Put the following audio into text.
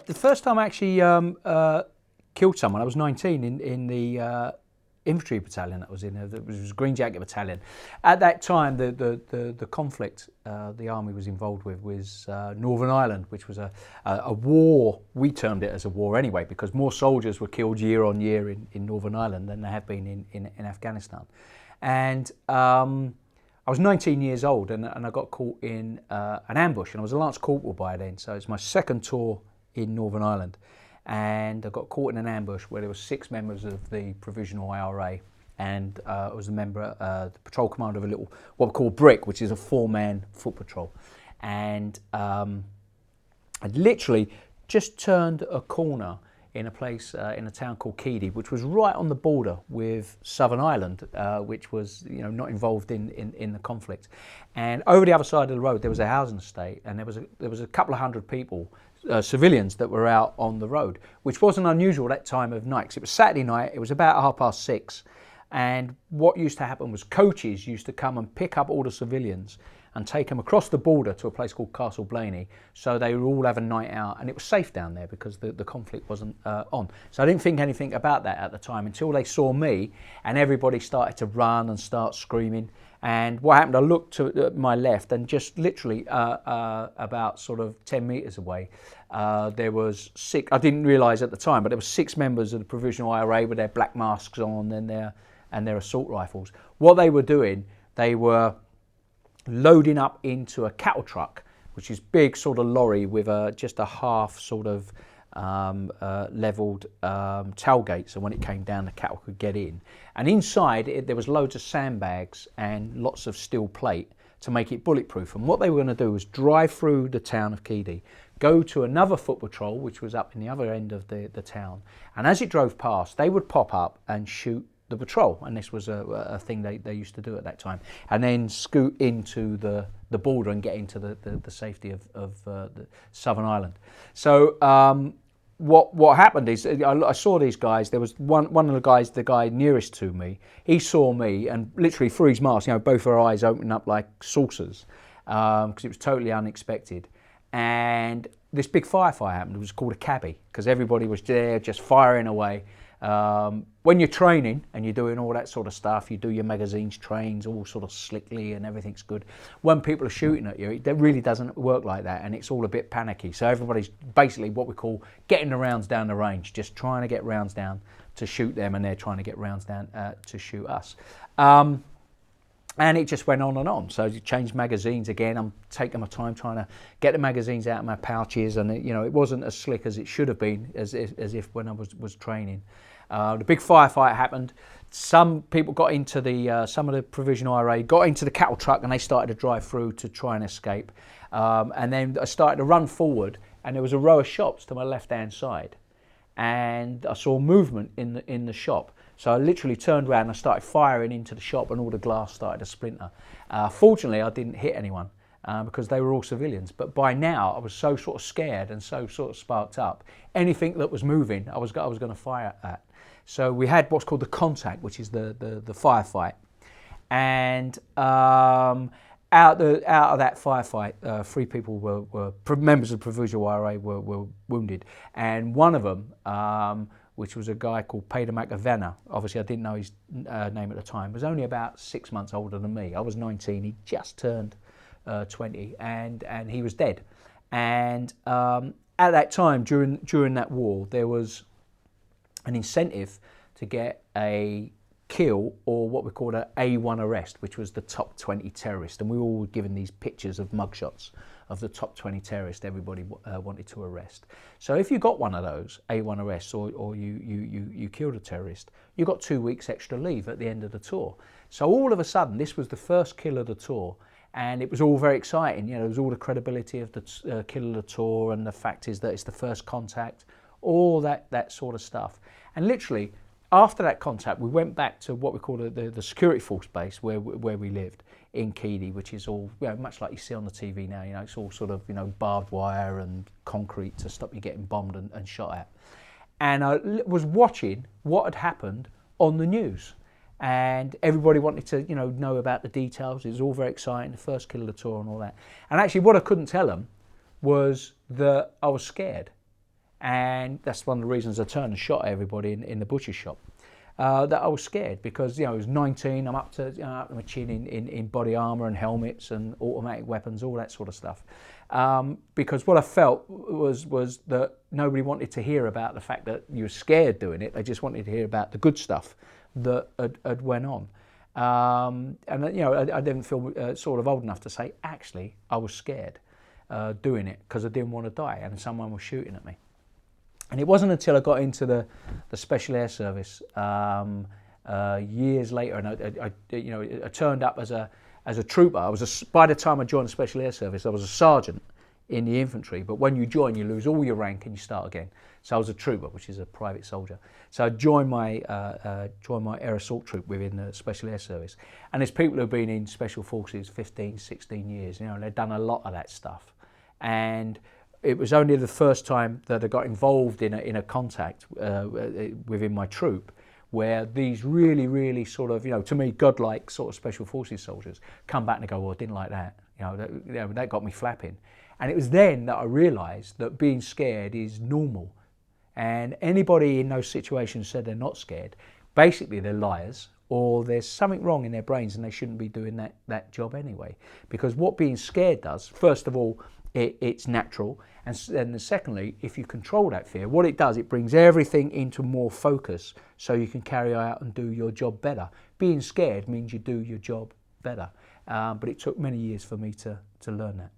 The first time I actually killed someone, I was 19 in the infantry battalion that was in. It was Green Jacket Battalion. At that time, the conflict the army was involved with was Northern Ireland, which was a war. We termed it as a war anyway, because more soldiers were killed year on year in Northern Ireland than there have been in Afghanistan. And I was 19 years old, and I got caught in an ambush, and I was a Lance Corporal by then, so it's my second tour in Northern Ireland. And I got caught in an ambush where there were 6 members of the Provisional IRA, and I was a member, the patrol commander of a little, what we call Brick, which is a 4-man foot patrol. And I literally just turned a corner in a place, in a town called Keady, which was right on the border with Southern Ireland, which was, not involved in the conflict. And over the other side of the road, there was a housing estate, and there was a couple of hundred people, civilians, that were out on the road, which wasn't unusual that time of night, 'cause it was Saturday night. It was about 6:30, and what used to happen was coaches used to come and pick up all the civilians and take them across the border to a place called Castle Blaney, so they would all have a night out, and it was safe down there because the conflict wasn't on. So I didn't think anything about that at the time until they saw me, and everybody started to run and start screaming. And what happened, I looked to my left, and just literally about sort of 10 metres away, there was 6, I didn't realise at the time, but there were 6 members of the Provisional IRA with their black masks on and their assault rifles. What they were doing, they were loading up into a cattle truck, which is big sort of lorry with just a half sort of levelled tailgate, so when it came down the cattle could get in. And inside there was loads of sandbags and lots of steel plate to make it bulletproof. And what they were going to do was drive through the town of Keady, go to another foot patrol which was up in the other end of the town, and as it drove past they would pop up and shoot the patrol, and this was a thing they used to do at that time, and then scoot into the border and get into the safety of the Southern Ireland. So what happened is I saw these guys. There was one of the guys, the guy nearest to me, he saw me and literally through his mask, both our eyes opened up like saucers, because it was totally unexpected. And this big firefight happened. It was called a cabbie, because everybody was there just firing away. When you're training and you're doing all that sort of stuff, you do your magazines, trains, all sort of slickly and everything's good. When people are shooting at you, it really doesn't work like that, and it's all a bit panicky. So everybody's basically what we call getting the rounds down the range, just trying to get rounds down to shoot them, and they're trying to get rounds down to shoot us. And it just went on and on. So you changed magazines again. I'm taking my time trying to get the magazines out of my pouches, and it wasn't as slick as it should have been, as if when I was training. The big firefight happened. Some people got into some of the Provisional IRA got into the cattle truck, and they started to drive through to try and escape. And then I started to run forward, and there was a row of shops to my left-hand side, and I saw movement in the shop. So I literally turned around and I started firing into the shop, and all the glass started to splinter. Fortunately, I didn't hit anyone because they were all civilians. But by now, I was so sort of scared and so sort of sparked up. Anything that was moving, I was going to fire at. So we had what's called the contact, which is the firefight. And out of that firefight, 3 people were members of the Provisional IRA were wounded, and one of them, which was a guy called Peter McNab. Obviously, I didn't know his name at the time. Was only about 6 months older than me. I was 19. He just turned 20, and he was dead. And at that time, during that war, there was an incentive to get a kill, or what we called an A1 arrest, which was the top 20 terrorists. And we were all given these pictures of mugshots of the top 20 terrorists everybody wanted to arrest. So if you got one of those A1 arrests, or you killed a terrorist, you got 2 weeks extra leave at the end of the tour. So all of a sudden, this was the first kill of the tour, and it was all very exciting. There was all the credibility of the kill of the tour, and the fact is that it's the first contact, all that sort of stuff. And literally, after that contact, we went back to what we call the security force base where we lived in Keady, which is all much like you see on the TV now. It's all sort of barbed wire and concrete to stop you getting bombed and shot at. And I was watching what had happened on the news, and everybody wanted to know about the details. It was all very exciting, the first kill of the tour and all that. And actually, what I couldn't tell them was that I was scared. And that's one of the reasons I turned and shot everybody in the butcher shop. That I was scared because, I was 19, I'm up to, up to my chin in body armour and helmets and automatic weapons, all that sort of stuff. Because what I felt was that nobody wanted to hear about the fact that you were scared doing it. They just wanted to hear about the good stuff that had went on. And I didn't feel sort of old enough to say, actually, I was scared doing it because I didn't want to die and someone was shooting at me. And it wasn't until I got into the Special Air Service years later, and I turned up as a trooper. By the time I joined the Special Air Service, I was a sergeant in the infantry. But when you join, you lose all your rank and you start again. So I was a trooper, which is a private soldier. So I joined my air assault troop within the Special Air Service. And there's people who've been in Special Forces 15, 16 years. And they've done a lot of that stuff. And it was only the first time that I got involved in a contact within my troop where these really, really sort of, to me, godlike sort of Special Forces soldiers come back and go, well, I didn't like that. That got me flapping. And it was then that I realised that being scared is normal. And anybody in those situations said they're not scared, basically they're liars, or there's something wrong in their brains and they shouldn't be doing that job anyway. Because what being scared does, first of all, it's natural, and then secondly, if you control that fear, what it does, it brings everything into more focus so you can carry out and do your job better. Being scared means you do your job better, but it took many years for me to learn that.